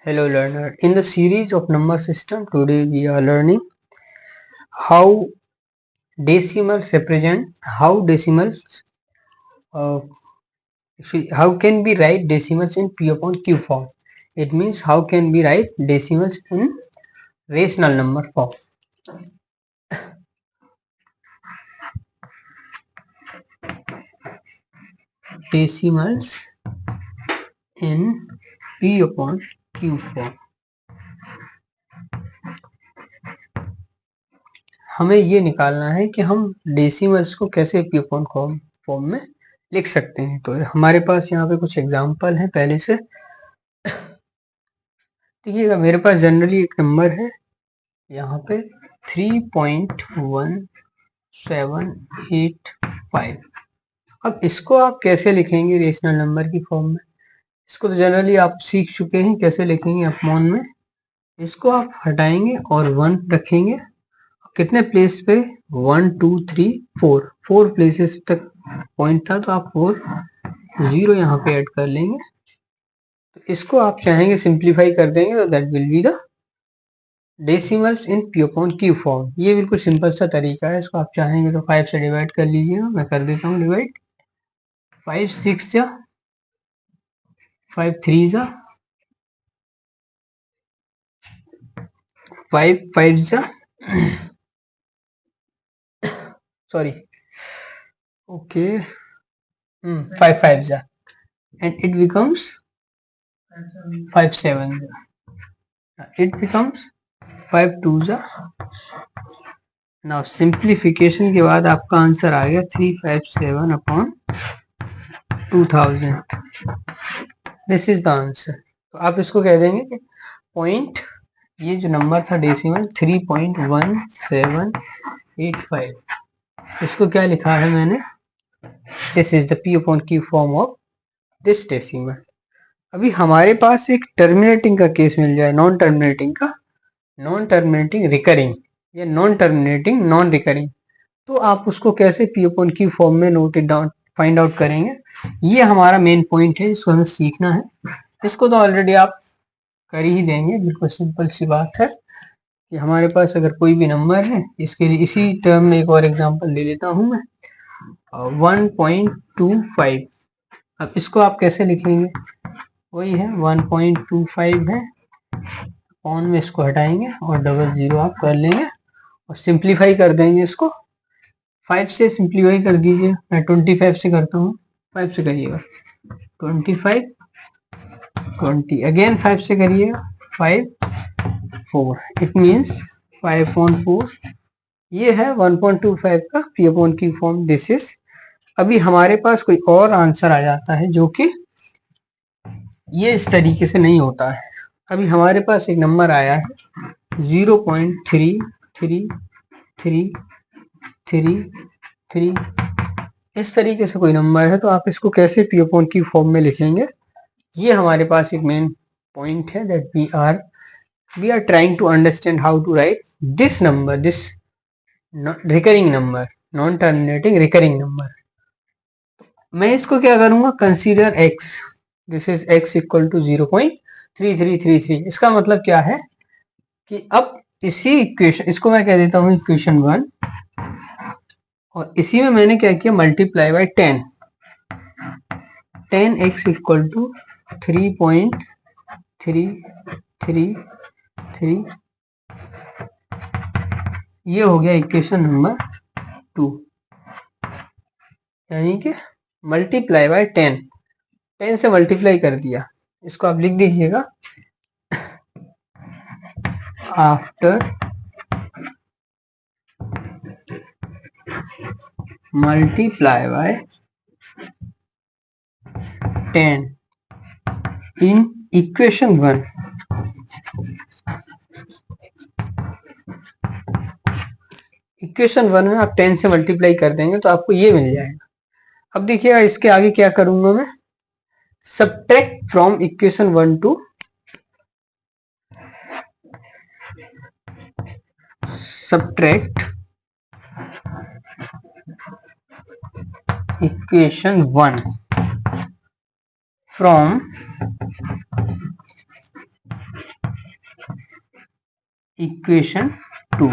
Hello learner, in the series of number system today we are learning how decimals represent how decimals uh, how can we write decimals in p upon q form. It means how can we write decimals in rational number form. Decimals in p upon q form. हमें ये निकालना है कि हम decimals को कैसे p upon form में लिख सकते हैं। तो हमारे पास यहाँ पे कुछ एग्जांपल हैं पहले से। देखिएगा, मेरे पास जनरली एक नंबर है यहाँ पे 3.1785। अब इसको आप कैसे लिखेंगे रेशनल नंबर की फॉर्म में? इसको तो जनरली आप सीख चुके हैं कैसे लिखेंगे अपॉन में। इसको आप हटाएंगे और 1 रखेंगे। कितने प्लेस पे? 1 2 3 4 प्लेसेस तक पॉइंट था, तो आप 4 0 यहाँ पे ऐड कर लेंगे। तो इसको आप चाहेंगे सिंप्लीफाई कर देंगे, तो that will be the decimals in p upon q form. ये बिल्कुल सिंपल सा तरीका है। इसको आप चाहेंगे तो 5 से डिवाइड कर लीजिएगा। मैं कर देता हूँ डिवाइड। 5 6 जा, 5 3 जा, 5 5 जा, सॉरी, ओके, 5 5 जा, and it becomes 5 7 जा, it becomes 5 2 जा। नाउ सिंप्लीफिकेशन के बाद आपका आंसर आ गया 357 upon 2000। This is the answer. तो आप इसको कह देंगे कि पॉइंट, ये जो नंबर था डेसिमल 3.1785, इसको क्या लिखा है मैंने? This is the p upon q form of this decimal. अभी हमारे पास एक टर्मिनेटिंग का केस मिल जाए, नॉन टर्मिनेटिंग का, नॉन टर्मिनेटिंग रिकरिंग या नॉन टर्मिनेटिंग नॉन रिकरिंग। तो आप उसको कैसे p upon q फॉर्म में note it down find out करेंगे? ये हमारा मेन पॉइंट है, इसको हमें सीखना है। इसको तो ऑलरेडी आप कर ही देंगे, बिल्कुल सिंपल सी बात है कि हमारे पास अगर कोई भी नंबर है, इसके लिए इसी टर्म में एक और एग्जांपल ले लेता हूं मैं, 1.25। अब इसको आप कैसे लिखेंगे? वही है 1.25 है, ऑन में इसको हटाएंगे और डबल जीरो आप कर लेंगे और सिंप्लीफाई कर देंगे इसको। 5 से सिंप्लीफाई कर दीजिए। मैं 25 से करता हूँ, 5 से करिएगा 25, 20 अगेन 5 से करिएगा 5 4। It means 5 on 4। ये है 1.25 का p upon q form. This is. अभी हमारे पास कोई और आंसर आ जाता है जो कि ये इस तरीके से नहीं होता है। अभी हमारे पास एक नंबर आया है 0.333333। इस तरीके से कोई नंबर है, तो आप इसको कैसे p upon q फॉर्म में लिखेंगे? ये हमारे पास एक मेन पॉइंट है that we are trying to understand how to write this number, this recurring number, non terminating recurring number। मैं इसको क्या करूंगा? Consider x, this is x equal to 0.3333। इसका मतलब क्या है कि अब इसी इक्वेशन, इसको मैं कह देता हूं इक्वेशन 1, और इसी में मैंने क्या किया? Multiply by 10। 10x equal to 3.333। ये हो गया इक्वेशन नंबर 2, यानी कि मल्टीप्लाई बाय 10। 10 से मल्टीप्लाई कर दिया। इसको आप लिख दीजिएगा, after multiply by 10 in equation 1। Equation 1 में आप 10 से मल्टीप्लाई कर देंगे तो आपको ये मिल जाएगा। अब देखिएगा इसके आगे क्या करूंगा मैं? Subtract from equation 1 to subtract equation 1 from equation 2।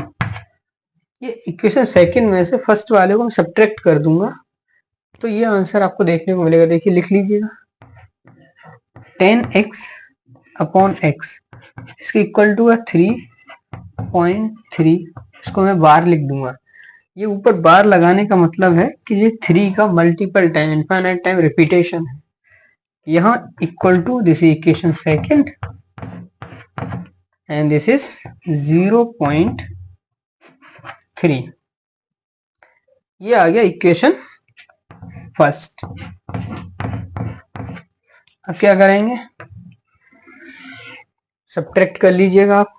ये इक्वेशन सेकंड में से फर्स्ट वाले को मैं सब्ट्रैक्ट कर दूंगा तो ये आंसर आपको देखने को मिलेगा। देखिए लिख लीजिएगा 10x अपॉन x इसके इक्वल टू है 3.3। इसको मैं बार लिख दूंगा। ये ऊपर बार लगाने का मतलब है कि ये 3 का multiple time infinite time repetition है। यहाँ equal to this is equation second and this is 0.3। ये आ गया इक्वेशन फर्स्ट। अब क्या करेंगे, सब्ट्रैक्ट कर लीजिएगा आप,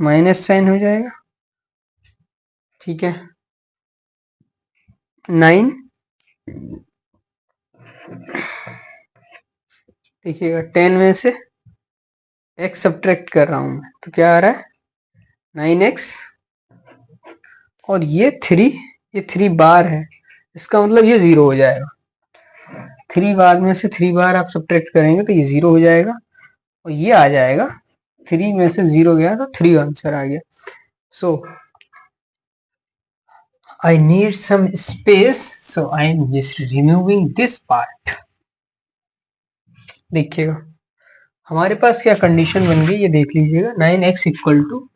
माइनस साइन हो जाएगा। ठीक है 9 देखिएगा 10 में से x सब्ट्रैक्ट कर रहा हूं मैं तो क्या आ रहा है 9x और ये 3 बार है, इसका मतलब ये 0 हो जाएगा। 3 बार में से 3 बार आप सब्ट्रैक्ट करेंगे तो ये 0 हो जाएगा और ये आ जाएगा 3 में से 0 गया तो 3 आंसर आ गया। So I need some space so I am just removing this part. देखिएगा हमारे पास क्या कंडीशन बन गई ये देख लीजिएगा 9x इक्वल टू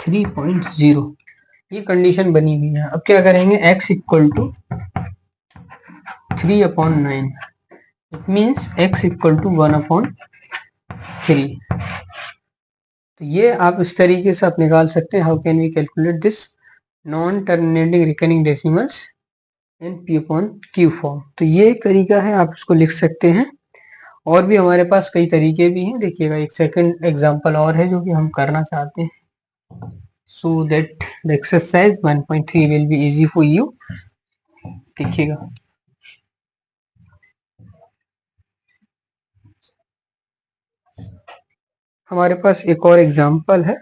3.0 ये कंडीशन बनी हुई है। अब क्या करेंगे x equal to 3/9 it means x equal to 1/3। तो ये आप इस तरीके से आप निकाल सकते हैं। How can we calculate this non terminating recurring decimals in p/q form. तो ये एक तरीका है, आप इसको लिख सकते हैं। और भी हमारे पास कई तरीके भी हैं। देखिएगा एक सेकंड एग्जांपल और है जो कि हम करना चाहते हैं so that the exercise 1.3 will be easy for you। देखिएगा हमारे पास एक और एग्जांपल है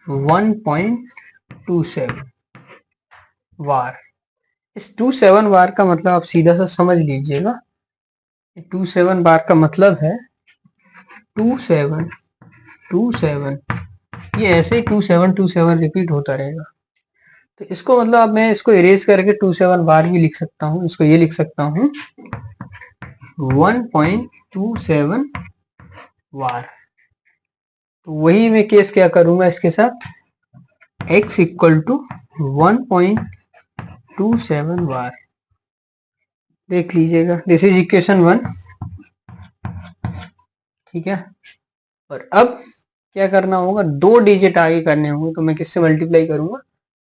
1.27 वार। इस 27 बार का मतलब आप सीधा सा समझ लीजिएगा। 27 बार का मतलब है 27 ये ऐसे ही 27 रिपीट होता रहेगा। तो इसको मतलब अब मैं इसको इरेज करके 27 बार भी लिख सकता हूँ। इसको ये लिख सकता हूँ 1.27 वार। तो वही मैं केस क्या करूंगा इसके साथ x इक्वल टू 1.27 वार। देख लीजिएगा दिस इज इक्वेशन 1। ठीक है और अब क्या करना होगा, 2 डिजिट आगे करने होंगे। तो मैं किससे मल्टीप्लाई करूंगा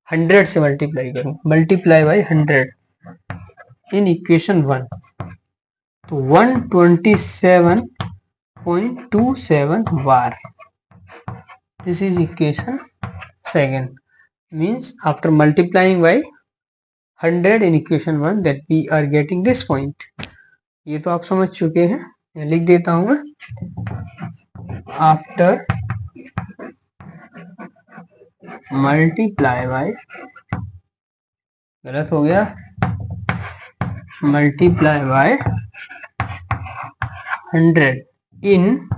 100 से मल्टीप्लाई करूंगा। मल्टीप्लाई बाई 100 इन इक्वेशन 1 तो 127.27 वार। This is equation second means after multiplying by 100 in equation 1 that we are getting this point। ये तो आप समझ चुके हैं। मैं लिख देता हूं मैं आफ्टर मल्टीप्लाई बाय, गलत हो गया, multiply by 100 in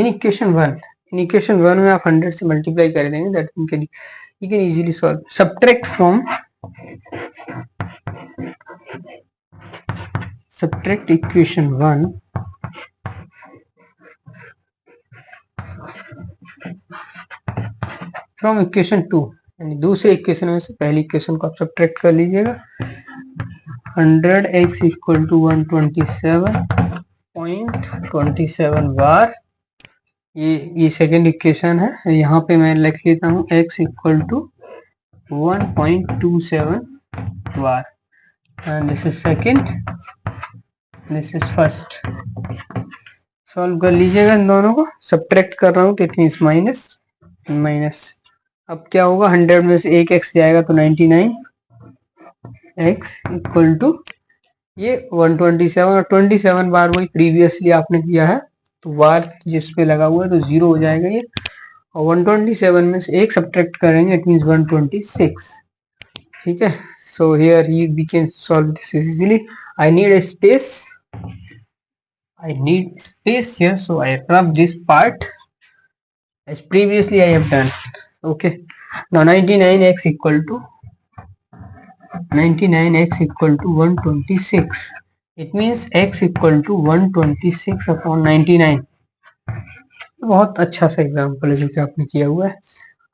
equation 1। In equation 1 में आप 100 से मल्टीप्लाई कर देंगे that you can easily solve. Subtract equation 1 from equation 2 यानी दूसरे इक्वेशन में से पहली इक्वेशन को आप सब्ट्रैक्ट कर लीजिएगा। 100x इक्वल टू 127.27 बार। ये सेकेंड इक्वेशन है। यहाँ पे मैं लिख लेता हूँ x equal to 1.27 bar and this is second, this is first. Solve कर लीजिएगा इन दोनों को। सब्ट्रैक्ट कर रहा हूँ तो इट मीन्स माइनस। अब क्या होगा 100 में से एक x जाएगा तो 99 x इक्वल टू ये 127 और 27 बार वही प्रीवियसली आपने किया है तो बार जिस पे लगा हुआ है तो 0 हो जाएगा ये। और 127 में से एक सब्ट्रैक्ट करेंगे इट मीन्स 126। ठीक है so here we can solve this easily. I need space here, so I rub this part as previously I have done. Okay, now 99x equal to 126. It means x equal to 126 upon 99. बहुत अच्छा सा example है जो कि आपने किया हुआ है.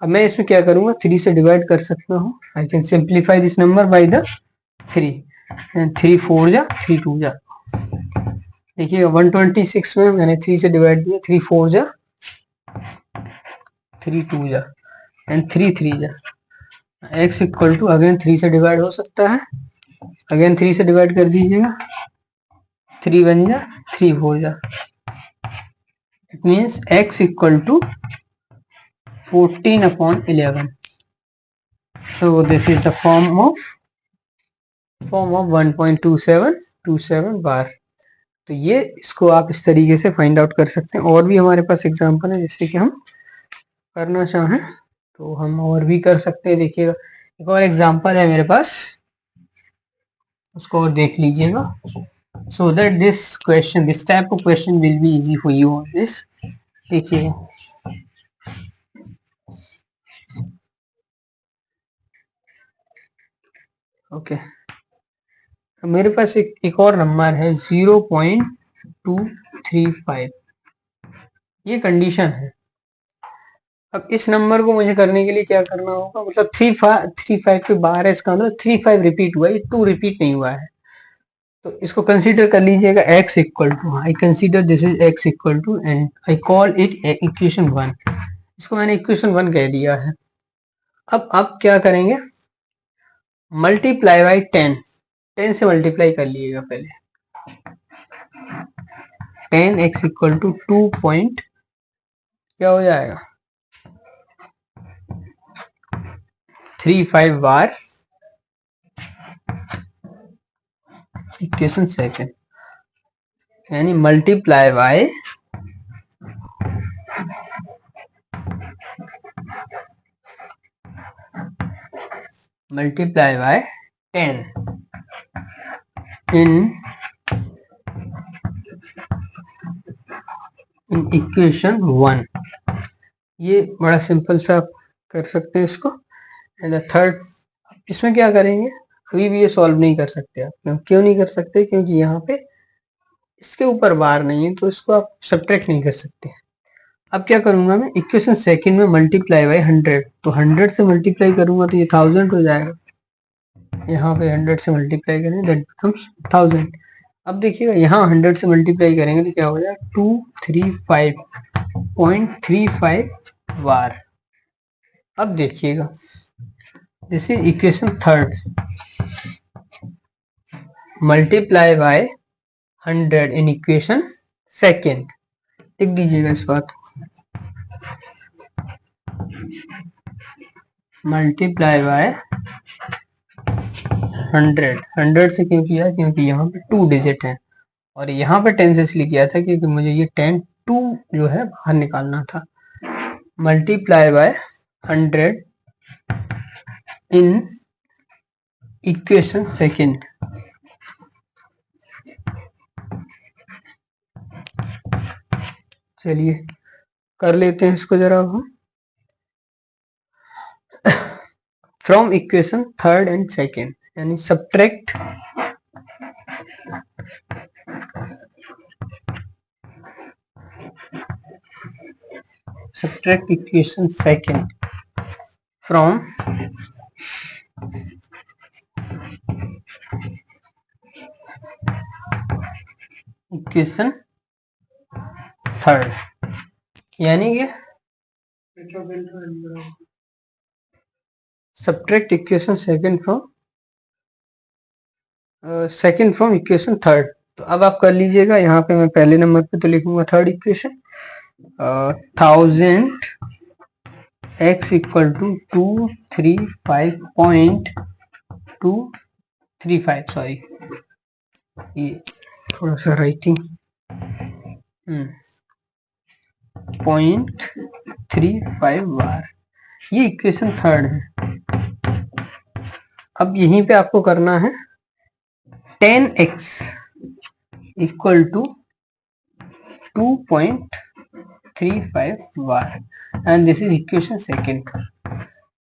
अब मैं इसमें क्या करूंगा, 3 से डिवाइड कर सकता हूँ. I can simplify this number by the 3. 3 4 जा 3 2 जा. देखिएगा 126 में मैंने 3 से डिवाइड दिया. 3 4 जा 3 2 जा एंड 3 3 जा. x इक्वल टू अगेन 3 से डिवाइड हो सकता है. अगेन 3 से डिवाइड कर दीजिएगा. 3 1 जा 3 4 जा. It means x equal to 14 upon 11. So this is the form of 1.2727 bar. तो ये इसको आप इस तरीके से फाइंड आउट कर सकते हैं. और भी हमारे पास एग्जांपल है जैसे कि हम करना चाहें तो हम और भी कर सकते हैं. देखिएगा एक और एग्जांपल है मेरे पास, उसको और देख लीजिएगा. so that this type of question will be easy for you on this. देखिएगा ओके मेरे पास एक और नंबर है 0.235. ये कंडीशन है. अब इस नंबर को मुझे करने के लिए क्या करना होगा, मतलब 3.5 पे बार है, इसका मतलब 3.5 रिपीट हुआ है, 2 रिपीट नहीं हुआ है. तो इसको कंसीडर कर लीजिएगा x equal to, I consider this is x equal to and I call it equation 1. इसको मैंने इक्वेशन 1 कह दिया है. अब आप क्या करेंगे, मल्टीप्लाई बाई 10 से मल्टीप्लाई कर लीजिएगा पहले. 10x इक्वल टू 2 पॉइंट क्या हो जाएगा 35 बार इक्वेशन सेकेंड, यानी मल्टीप्लाई बाय 10 in इक्वेशन 1. ये बड़ा सिंपल सा कर सकते हैं इसको. एंड द थर्ड, इसमें क्या करेंगे, अभी भी ये सॉल्व नहीं कर सकते आप. क्यों नहीं कर सकते, क्योंकि यहाँ पे इसके ऊपर बार नहीं है, तो इसको आप सब्ट्रैक्ट नहीं कर सकते. अब क्या करूंगा मैं, इक्वेशन सेकंड में मल्टीप्लाई बाय 100, तो 100 से मल्टीप्लाई करूंगा तो ये 1000 हो जाएगा. यहाँ पे 100 से मल्टीप्लाई करेंगे दैट बिकम्स 1000. अब देखिएगा यहाँ 100 से मल्टीप्लाई करेंगे तो क्या हो जाएगा 235.35 बार. अब देखिएगा this is equation third, multiply by 100 in equation second. लिख दीजिएगा इस बात को, मल्टीप्लाई बाय 100 से क्यों किया, क्योंकि यहाँ पे 2 डिजिट है, और यहाँ पे 10 से इसलिए किया था क्योंकि मुझे ये 10 2 जो है बाहर निकालना था. Multiply by 100 in equation second. चलिए कर लेते हैं इसको जरा हम. From equation third and second, यानी subtract equation second from equation third, यानी कि subtract equation second from equation third. तो अब आप कर लीजिएगा. यहाँ पे मैं पहले नंबर पे तो लिखूंगा third equation, 1000 x equal to 235.235. Sorry, ये थोड़ा सा राइटिंग 0.35 बार. ये इक्वेशन थर्ड है. अब यहीं पे आपको करना है 10x equal to 2.35 bar and this is equation second.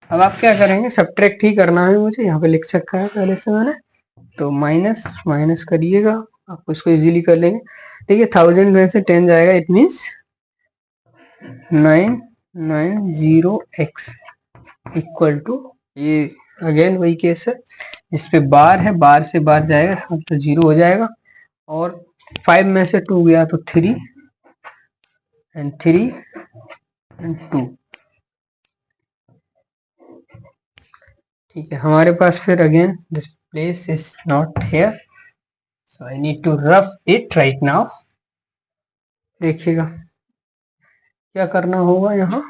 अब आप क्या करेंगे, सब्ट्रैक्ट ही करना है मुझे, यहाँ पे लिख रखा है पहले से मैंने, तो माइनस माइनस करिएगा, आप इसको इजीली कर लेंगे। ठीक है, 1000 में से 10 जाएगा, it means 990x equal to, ये अगेन वही केस है जिसपे बार है, बार से बार जाएगा सब तो 0 हो जाएगा, और 5 में से 2 गया तो 3 एंड 3 एंड 2। ठीक है, हमारे पास फिर again this place is not here, so I need to rough it right now. देखिएगा क्या करना होगा, यहाँ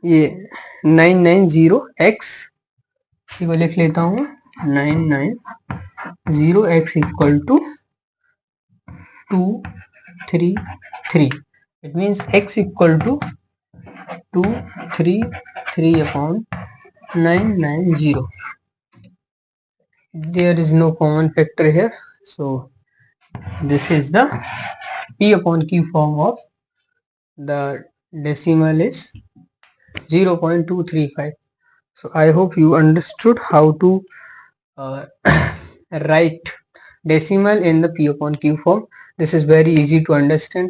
ये 990x को लिख लेता हूँ, 990x equal to 233, it means x equal to 233 upon 990. There is no common factor here, so this is the p upon q form of the decimal is 0.235. So I hope you understood how to write decimal in the p upon q form. This is very easy to understand.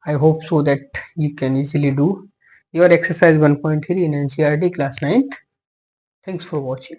I hope so that you can easily do your exercise 1.3 in NCERT class 9th. Thanks for watching.